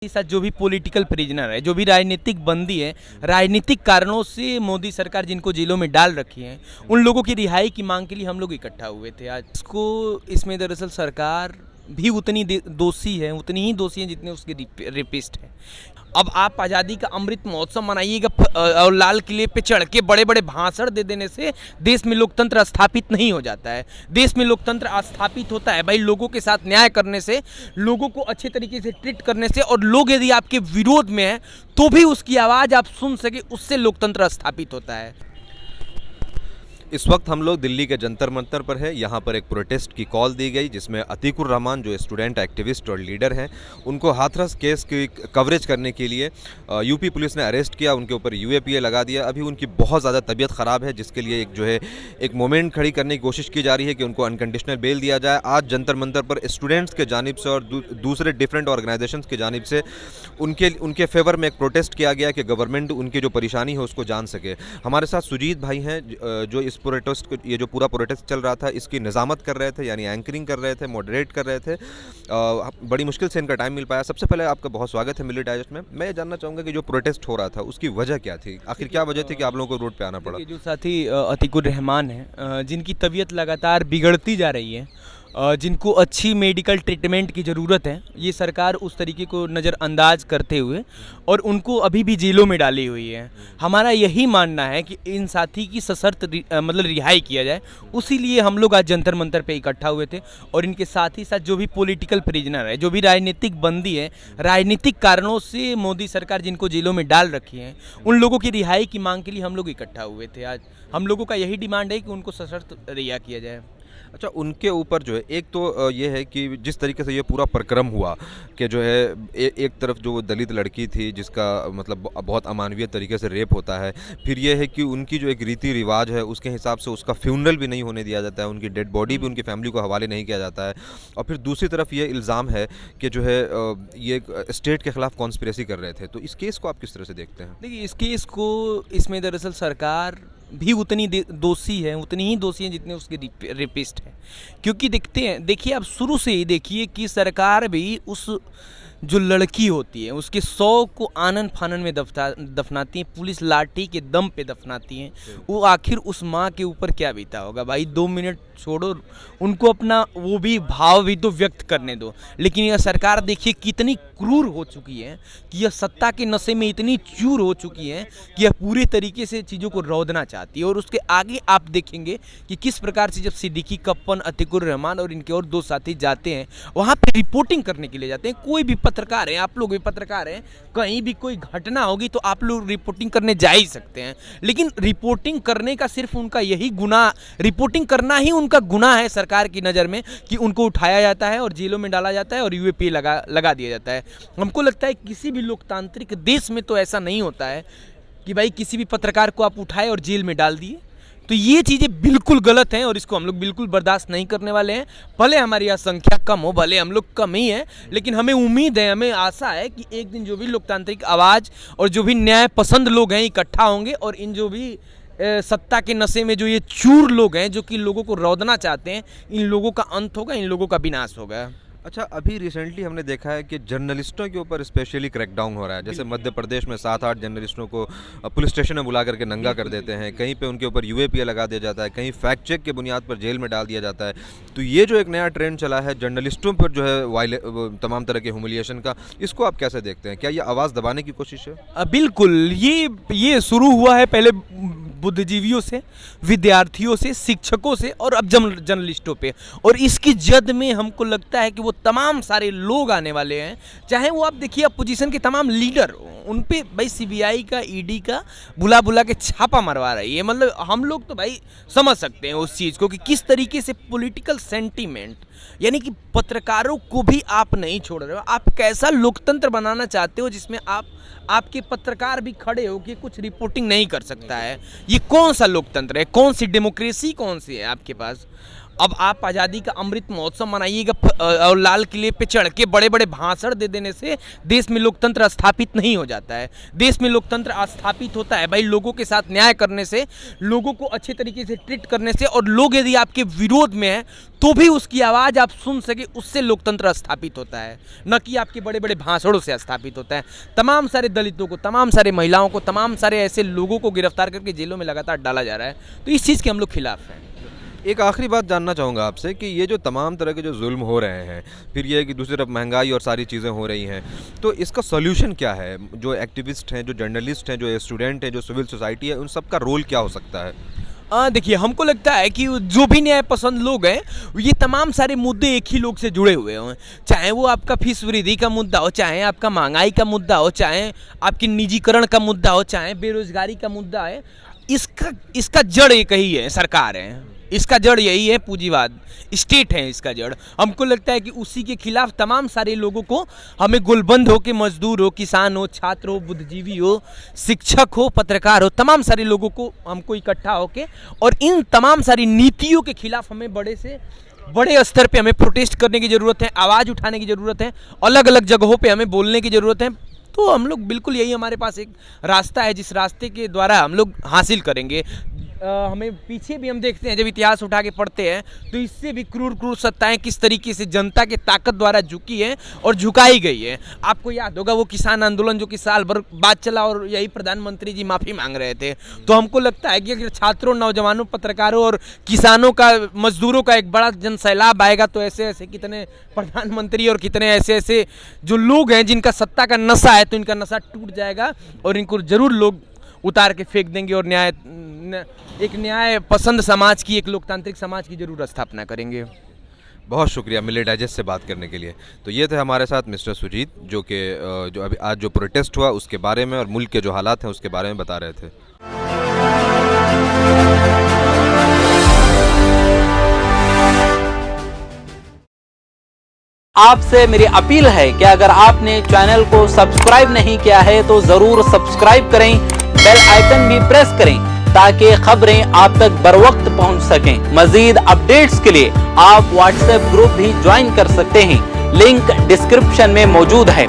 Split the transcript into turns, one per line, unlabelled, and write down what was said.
के साथ जो भी पॉलिटिकल प्रिजनर है, जो भी राजनीतिक बंदी है, राजनीतिक कारणों से मोदी सरकार जिनको जेलों में डाल रखी है, उन लोगों की रिहाई की मांग के लिए हम लोग इकट्ठा हुए थे आज। इसमें दरअसल सरकार भी उतनी दोषी है, उतनी ही दोषी है जितने उसके रेपिस्ट हैं। अब आप आज़ादी का अमृत महोत्सव मनाइएगा और लाल किले पे चढ़ के बड़े बड़े भाषण दे देने से देश में लोकतंत्र स्थापित नहीं हो जाता है। देश में लोकतंत्र स्थापित होता है भाई लोगों के साथ न्याय करने से, लोगों को अच्छे तरीके से ट्रीट करने से, और लोग यदि आपके विरोध में हैं तो भी उसकी आवाज़ आप सुन सके, उससे लोकतंत्र स्थापित होता है।
इस वक्त हम लोग दिल्ली के जंतर मंतर पर है। यहाँ पर एक प्रोटेस्ट की कॉल दी गई जिसमें अतीकुर रहमान जो स्टूडेंट एक्टिविस्ट और लीडर हैं, उनको हाथरस केस की कवरेज करने के लिए यूपी पुलिस ने अरेस्ट किया, उनके ऊपर यूएपीए लगा दिया। अभी उनकी बहुत ज़्यादा तबीयत ख़राब है, जिसके लिए एक मोमेंट खड़ी करने की कोशिश की जा रही है कि उनको अनकंडीशनल बेल दिया जाए। आज जंतर मंतर पर स्टूडेंट्स के जानिब से और दूसरे डिफरेंट ऑर्गेनाइजेशंस की जानिब से उनके फेवर में एक प्रोटेस्ट किया गया कि गवर्नमेंट उनकी जो परेशानी है उसको जान सके। हमारे साथ सुजीत भाई हैं जो इस प्रोटेस्ट को, ये जो पूरा प्रोटेस्ट चल रहा था इसकी निजामत कर रहे थे, यानी एंकरिंग कर रहे थे, मॉडरेट कर रहे थे। बड़ी मुश्किल से इनका टाइम मिल पाया। सबसे पहले आपका बहुत स्वागत है मिलिट डाइजेस्ट में। मैं ये जानना चाहूँगा कि जो प्रोटेस्ट हो रहा था उसकी वजह क्या थी, आखिर क्या वजह थी कि आप लोगों को रोड पे आना पड़ा?
जो साथी अतीकुर रहमान है, जिनकी तबीयत लगातार बिगड़ती जा रही है, जिनको अच्छी मेडिकल ट्रीटमेंट की ज़रूरत है, ये सरकार उस तरीके को नज़रअंदाज करते हुए और उनको अभी भी जेलों में डाली हुई है। हमारा यही मानना है कि इन साथी की सशर्त मतलब रिहाई किया जाए, उसी लिए हम लोग आज जंतर मंतर पे इकट्ठा हुए थे। और इनके साथ ही साथ जो भी पॉलिटिकल प्रिजनर है, जो भी राजनीतिक बंदी है, राजनीतिक कारणों से मोदी सरकार जिनको जेलों में डाल रखी है, उन लोगों की रिहाई की मांग के लिए हम लोग इकट्ठा हुए थे आज। हम लोगों का यही डिमांड है कि उनको सशर्त रिहा किया जाए।
अच्छा, उनके ऊपर जो है एक तो ये है कि जिस तरीके से ये पूरा प्रक्रम हुआ कि जो है एक तरफ जो वो दलित लड़की थी जिसका मतलब बहुत अमानवीय तरीके से रेप होता है, फिर ये है कि उनकी जो एक रीति रिवाज है उसके हिसाब से उसका फ्यूनरल भी नहीं होने दिया जाता है, उनकी डेड बॉडी भी उनकी फैमिली को हवाले नहीं किया जाता है। और फिर दूसरी तरफ ये इल्ज़ाम है कि जो है ये स्टेट के खिलाफ कॉन्स्पिरेसी कर रहे थे। तो इस केस को आप किस तरह से देखते हैं?
देखिए, इस केस को, इसमें दरअसल सरकार भी उतनी दोषी है, उतनी ही दोषी है जितने उसके रेपिस्ट हैं। क्योंकि देखिए आप शुरू से ही देखिए कि सरकार भी उस जो लड़की होती है उसके 100 को आनन फानन में दफनाती है, पुलिस लाठी के दम पे दफनाती है। वो आखिर उस माँ के ऊपर क्या बीता होगा भाई? 2 मिनट छोड़ो, उनको अपना वो भी भाव भी तो व्यक्त करने दो। लेकिन यह सरकार देखिए कितनी क्रूर हो चुकी है कि यह सत्ता के नशे में इतनी चूर हो चुकी है कि यह पूरे तरीके से चीज़ों को रौंदना चाहती है। और उसके आगे आप देखेंगे कि किस प्रकार से जब सिद्दीकी, कप्पन, अतीकुर रहमान और इनके और 2 साथी जाते हैं वहाँ पे रिपोर्टिंग करने के लिए जाते हैं। कोई भी पत्रकार है, आप लोग भी पत्रकार हैं, कहीं भी कोई घटना होगी तो आप लोग रिपोर्टिंग करने जा ही सकते हैं। लेकिन रिपोर्टिंग करने का सिर्फ उनका यही गुनाह, रिपोर्टिंग करना ही उनका गुनाह है सरकार की नज़र में, कि उनको उठाया जाता है और जेलों में डाला जाता है और यूएपीए लगा दिया जाता है। हमको लगता है किसी भी लोकतांत्रिक देश में तो ऐसा नहीं होता है कि भाई किसी भी पत्रकार को आप उठाए और जेल में डाल दिए। तो ये चीज़ें बिल्कुल गलत हैं और इसको हम लोग बिल्कुल बर्दाश्त नहीं करने वाले हैं। भले हमारी यहाँ संख्या कम हो, भले हम लोग कम ही हैं, लेकिन हमें उम्मीद है, हमें आशा है कि एक दिन जो भी लोकतांत्रिक आवाज़ और जो भी न्याय पसंद लोग हैं इकट्ठा होंगे और इन जो भी सत्ता के नशे में जो ये चूर लोग हैं जो कि लोगों को रौंदना चाहते हैं, इन लोगों का अंत होगा, इन लोगों का विनाश होगा।
अच्छा, अभी रिसेंटली हमने देखा है कि जर्नलिस्टों के ऊपर स्पेशली क्रैकडाउन हो रहा है। जैसे मध्य प्रदेश में 7-8 जर्नलिस्टों को पुलिस स्टेशन में बुला करके नंगा कर देते हैं, कहीं पे उनके ऊपर यूएपीए लगा दिया जाता है, कहीं फैक्ट चेक के बुनियाद पर जेल में डाल दिया जाता है। तो ये जो एक नया ट्रेंड चला है जर्नलिस्टों पर जो है तमाम तरह के ह्यूमिलिएशन का, इसको आप कैसे देखते हैं? क्या ये आवाज़ दबाने की कोशिश है?
बिल्कुल, ये शुरू हुआ है पहले बुद्धिजीवियों से, विद्यार्थियों से, शिक्षकों से और अब जर्नलिस्टों पे। और इसकी जद में हमको लगता है कि वो तमाम सारे लोग आने वाले हैं, चाहे वो आप देखिए अपोजिशन के तमाम लीडर, उन पे भाई सीबीआई का, ईडी का बुला के छापा मरवा रही है। मतलब हम लोग तो भाई समझ सकते हैं उस चीज़ को कि किस तरीके से पॉलिटिकल सेंटीमेंट, यानी कि पत्रकारों को भी आप नहीं छोड़ रहे हो। आप कैसा लोकतंत्र बनाना चाहते हो जिसमें आपके पत्रकार भी खड़े हो कि कुछ रिपोर्टिंग नहीं कर सकता है? ये कौन सा लोकतंत्र है? कौन सी डेमोक्रेसी कौन सी है आपके पास? अब आप आज़ादी का अमृत महोत्सव मनाइएगा और लाल किले पे चढ़ के बड़े बड़े भाषण दे देने से देश में लोकतंत्र स्थापित नहीं हो जाता है। देश में लोकतंत्र स्थापित होता है भाई लोगों के साथ न्याय करने से, लोगों को अच्छे तरीके से ट्रीट करने से, और लोग यदि आपके विरोध में हैं तो भी उसकी आवाज़ आप सुन सके, उससे लोकतंत्र स्थापित होता है, न कि आपके बड़े बड़े भाषणों से स्थापित होता है। तमाम सारे दलितों को, तमाम सारे महिलाओं को, तमाम सारे ऐसे लोगों को गिरफ्तार करके जेलों में लगातार डाला जा रहा है, तो इस चीज़ के हम लोग खिलाफ हैं।
एक आखिरी बात जानना चाहूँगा आपसे कि ये जो तमाम तरह के जो जुल्म हो रहे हैं, फिर ये है कि दूसरी तरफ महंगाई और सारी चीज़ें हो रही हैं, तो इसका सॉल्यूशन क्या है? जो एक्टिविस्ट हैं, जो जर्नलिस्ट हैं, जो स्टूडेंट हैं, जो सिविल सोसाइटी है, उन सब का रोल क्या हो सकता है?
देखिए, हमको लगता है कि जो भी न्याय पसंद लोग हैं, ये तमाम सारे मुद्दे एक ही लोग से जुड़े हुए हों, चाहे वो आपका फीस वृद्धि का मुद्दा हो, चाहे आपका महंगाई का मुद्दा हो, चाहे आपके निजीकरण का मुद्दा हो, चाहे बेरोजगारी का मुद्दा है। इसका जड़ एक ही है, सरकार है। इसका जड़ यही है, पूंजीवाद, स्टेट है इसका जड़। हमको लगता है कि उसी के खिलाफ तमाम सारे लोगों को हमें गोलबंद हो के, मजदूर हो, किसान हो, छात्र हो, बुद्धिजीवी हो, शिक्षक हो, पत्रकार हो, तमाम सारे लोगों को हमको इकट्ठा होके और इन तमाम सारी नीतियों के खिलाफ हमें बड़े से बड़े स्तर पे हमें प्रोटेस्ट करने की ज़रूरत है, आवाज़ उठाने की ज़रूरत है, अलग अलग जगहों पे हमें बोलने की ज़रूरत है। तो हम लोग बिल्कुल, यही हमारे पास एक रास्ता है जिस रास्ते के द्वारा हम लोग हासिल करेंगे। हमें पीछे भी हम देखते हैं, जब इतिहास उठा के पढ़ते हैं तो इससे भी क्रूर सत्ताएं किस तरीके से जनता के ताकत द्वारा झुकी है और झुकाई गई है। आपको याद होगा वो किसान आंदोलन जो कि साल भर बाद चला और यही प्रधानमंत्री जी माफ़ी मांग रहे थे। तो हमको लगता है कि अगर छात्रों, नौजवानों, पत्रकारों और किसानों का, मजदूरों का एक बड़ा जन सैलाब आएगा तो ऐसे ऐसे कितने प्रधानमंत्री और कितने ऐसे ऐसे जो लोग हैं जिनका सत्ता का नशा है, तो इनका नशा टूट जाएगा और इनको ज़रूर लोग उतार के फेंक देंगे और एक न्याय पसंद समाज की, एक लोकतांत्रिक समाज की जरूर स्थापना करेंगे।
बहुत शुक्रिया मिले डाइजेस्ट से बात करने के लिए। तो ये थे हमारे साथ मिस्टर सुजीत, जो कि जो अभी आज जो प्रोटेस्ट हुआ उसके बारे में और मुल्क के जो हालात हैं उसके बारे में बता रहे थे।
आपसे मेरी अपील है कि अगर आपने चैनल को सब्सक्राइब नहीं किया है तो जरूर सब्सक्राइब करें, बेल आइकन भी प्रेस करें ताकि खबरें आप तक बर वक्त पहुंच सकें। मजीद अपडेट्स के लिए आप व्हाट्सएप ग्रुप भी ज्वाइन कर सकते हैं, लिंक डिस्क्रिप्शन में मौजूद है।